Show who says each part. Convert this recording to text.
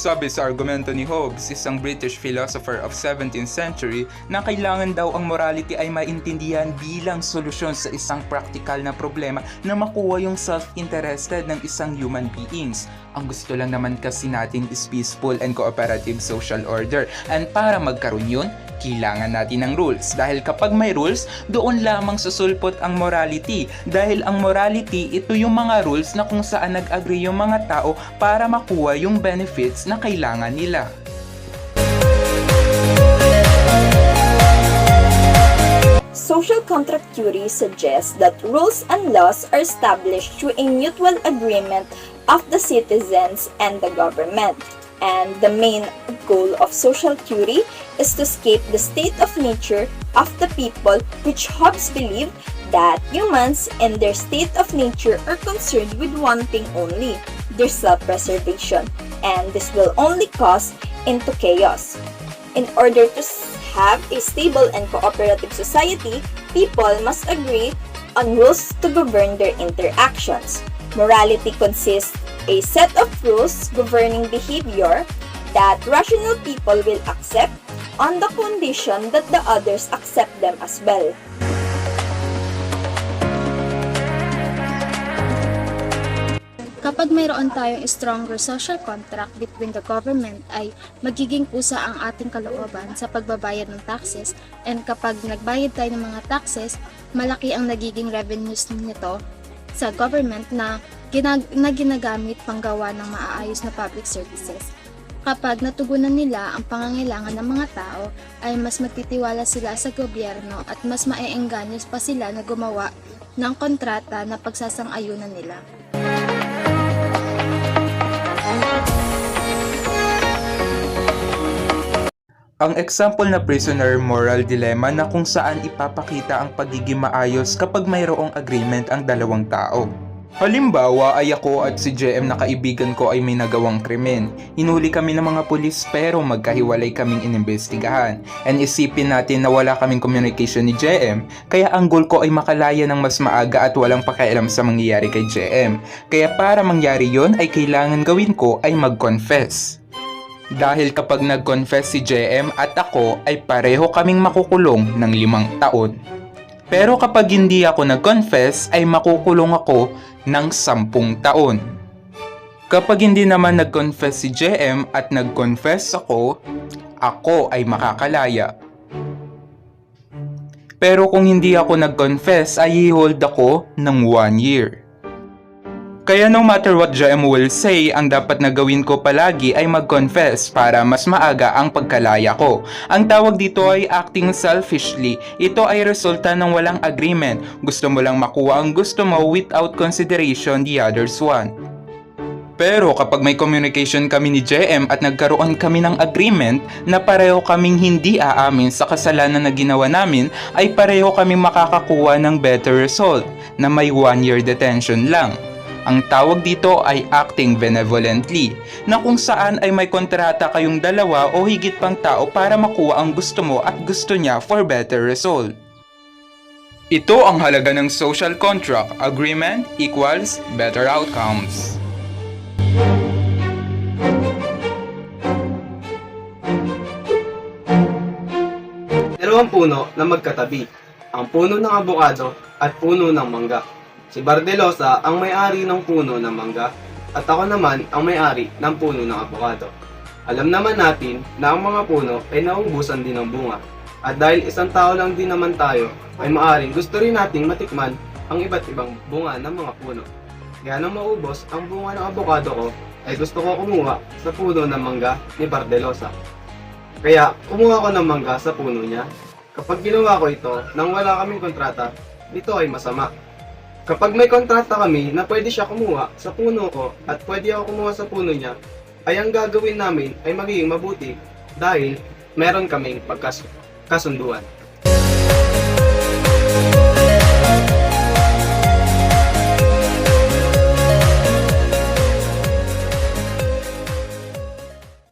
Speaker 1: Sabi sa argumento ni Hobbes, isang British philosopher of 17th century, na kailangan daw ang morality ay maintindihan bilang solusyon sa isang practical na problema na makuha yung self-interested ng isang human beings. Ang gusto lang naman kasi natin is peaceful and cooperative social order. And para magkaroon yun, kailangan natin ng rules. Dahil kapag may rules, doon lamang susulpot ang morality. Dahil ang morality, ito yung mga rules na kung saan nag-agree yung mga tao para makuha yung benefits na kailangan nila.
Speaker 2: Social contract theory suggests that rules and laws are established through a mutual agreement of the citizens and the government. And the main goal of social theory is to escape the state of nature of the people, which Hobbes believed that humans in their state of nature are concerned with one thing only, their self-preservation, and this will only cause into chaos. In order to have a stable and cooperative society, people must agree on rules to govern their interactions. Morality consists a set of rules governing behavior that rational people will accept on the condition that the others accept them as well.
Speaker 3: Kapag mayroon tayong stronger social contract between the government ay magiging kusa ang ating kalooban sa pagbabayad ng taxes, and kapag nagbayad tayo ng mga taxes, malaki ang nagiging revenues nito sa government na ginagamit panggawa ng maaayos na public services. Kapag natugunan nila ang pangangailangan ng mga tao, ay mas magtitiwala sila sa gobyerno at mas maeengganyo pa sila na gumawa ng kontrata na pagsasang-ayunan nila.
Speaker 1: Ang example na prisoner moral dilemma na kung saan ipapakita ang pagiging maayos kapag mayroong agreement ang dalawang tao. Halimbawa ay ako at si JM na kaibigan ko ay may nagawang krimen. Hinuli kami ng mga pulis pero magkahiwalay kaming inimbestigahan. And isipin natin na wala kaming communication ni JM, kaya ang goal ko ay makalaya ng mas maaga at walang pakialam sa mangyayari kay JM. Kaya para mangyari yon ay kailangan gawin ko ay mag-confess. Dahil kapag nag-confess si JM at ako ay pareho kaming makukulong ng 5 taon. Pero kapag hindi ako nag-confess ay makukulong ako ng 10 taon. Kapag hindi naman nag-confess si JM at nag-confess ako ay makakalaya. Pero kung hindi ako nag-confess ay i-hold ako ng 1 year. Kaya no matter what JM will say, ang dapat na gawin ko palagi ay mag-confess para mas maaga ang pagkalaya ko. Ang tawag dito ay acting selfishly. Ito ay resulta ng walang agreement. Gusto mo lang makuha ang gusto mo without consideration the others want. Pero kapag may communication kami ni JM at nagkaroon kami ng agreement na pareho kaming hindi aamin sa kasalanan na ginawa namin, ay pareho kaming makakakuha ng better result na may 1 year detention lang. Ang tawag dito ay acting benevolently, na kung saan ay may kontrata kayong dalawa o higit pang tao para makuha ang gusto mo at gusto niya for better result. Ito ang halaga ng social contract. Agreement equals better outcomes.
Speaker 4: Dalawang puno na magkatabi, ang puno ng abukado at puno ng mangga. Si Bardelosa ang may-ari ng puno ng mangga at ako naman ang may-ari ng puno ng abukado. Alam naman natin na ang mga puno ay nauubusan din ng bunga. At dahil isang tao lang din naman tayo, ay maaaring gusto rin nating matikman ang iba't ibang bunga ng mga puno. Kaya nang maubos ang bunga ng abukado ko, ay gusto ko kumuha sa puno ng mangga ni Bardelosa. Kaya kumuha ko ng mangga sa puno niya. Kapag ginawa ko ito nang wala kaming kontrata, ito ay masama. Kapag may kontrata kami na pwede siya kumuha sa puno ko at pwede ako kumuha sa puno niya, ay ang gagawin namin ay magiging mabuti dahil meron kaming pagkasunduan.